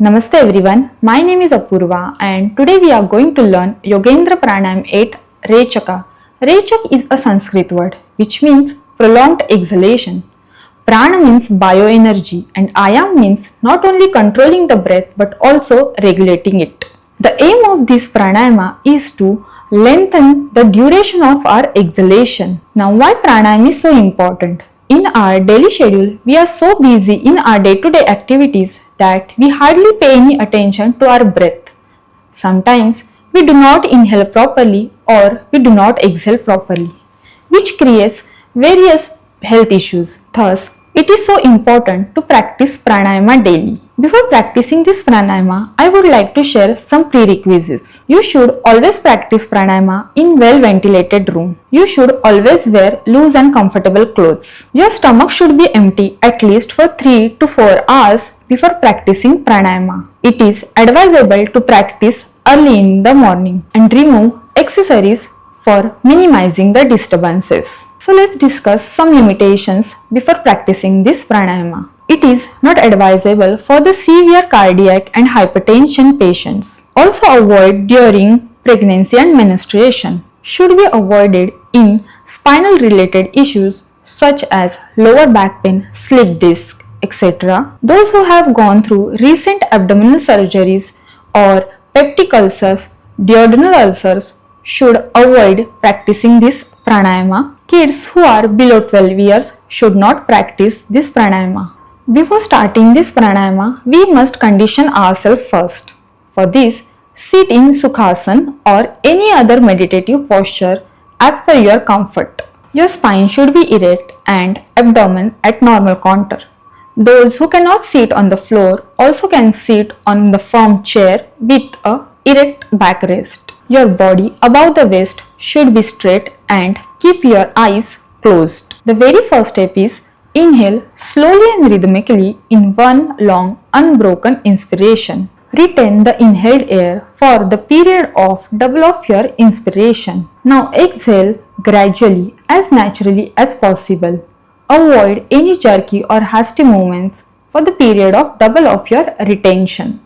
Namaste everyone, my name is Apurva and today we are going to learn Yogendra Pranayam 8 Rechaka. Rechak is a Sanskrit word which means prolonged exhalation. Prana means bioenergy and Ayam means not only controlling the breath but also regulating it. The aim of this pranayama is to lengthen the duration of our exhalation. Now why pranayama is so important? In our daily schedule, we are so busy in our day-to-day activities that we hardly pay any attention to our breath. Sometimes we do not inhale properly or we do not exhale properly, which creates various health issues. Thus, it is so important to practice pranayama daily. Before practicing this pranayama, I would like to share some prerequisites. You should always practice pranayama in well-ventilated room. You should always wear loose and comfortable clothes. Your stomach should be empty at least for 3 to 4 hours before practicing pranayama. It is advisable to practice early in the morning and remove accessories for minimizing the disturbances. So let's discuss some limitations before practicing this pranayama. It is not advisable for the severe cardiac and hypertension patients. Also avoid during pregnancy and menstruation. Should be avoided in spinal related issues such as lower back pain, slip disc, etc. Those who have gone through recent abdominal surgeries or peptic ulcers, duodenal ulcers should avoid practicing this pranayama. Kids who are below 12 years should not practice this pranayama. Before starting this pranayama, we must condition ourselves first. For this, sit in Sukhasana or any other meditative posture as per your comfort. Your spine should be erect and abdomen at normal contour. Those who cannot sit on the floor also can sit on the firm chair with a erect backrest. Your body above the waist should be straight and keep your eyes closed. The very first step is inhale slowly and rhythmically in one long unbroken inspiration. Retain the inhaled air for the period of double of your inspiration. Now exhale gradually as naturally as possible. Avoid any jerky or hasty movements for the period of double of your retention.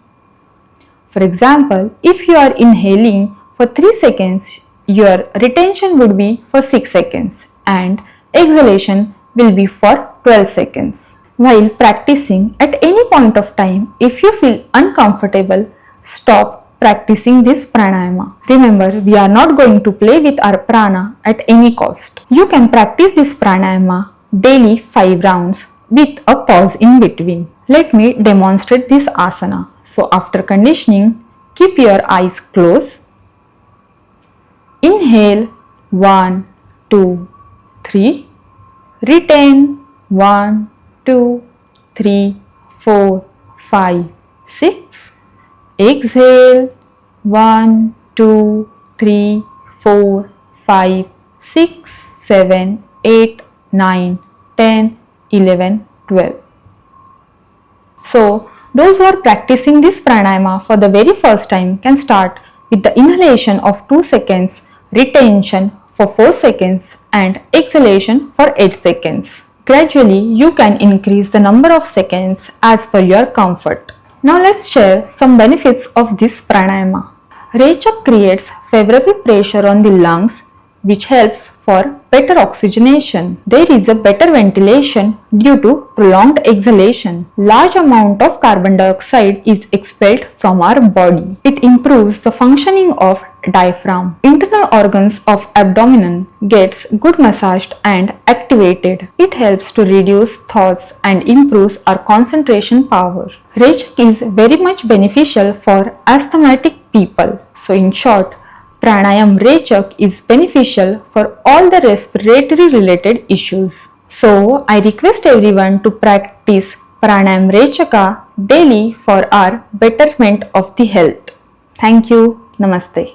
For example, if you are inhaling for 3 seconds, your retention would be for 6 seconds and exhalation will be for 12 seconds. While practicing at any point of time, if you feel uncomfortable, stop practicing this pranayama. Remember, we are not going to play with our prana at any cost. You can practice this pranayama daily 5 rounds with a pause in between. Let me demonstrate this asana. So after conditioning, keep your eyes closed. Inhale 1, 2, 3. Retain 1, 2, 3, 4, 5, 6. Exhale 1, 2, 3, 4, 5, 6, 7, 8, 9, 10, 11, 12. So, those who are practicing this pranayama for the very first time can start with the inhalation of 2 seconds, retention for 4 seconds and exhalation for 8 seconds. Gradually, you can increase the number of seconds as per your comfort. Now let's share some benefits of this pranayama. Rechak creates favorable pressure on the lungs which helps for better oxygenation. There is a better ventilation due to prolonged exhalation. Large amount of carbon dioxide is expelled from our body. It improves the functioning of diaphragm. Internal organs of abdomen gets good massaged and activated. It helps to reduce thoughts and improves our concentration power. Rechak is very much beneficial for asthmatic people. So in short, Pranayam Rechak is beneficial for all the respiratory related issues. So, I request everyone to practice Pranayam Rechaka daily for our betterment of the health. Thank you. Namaste.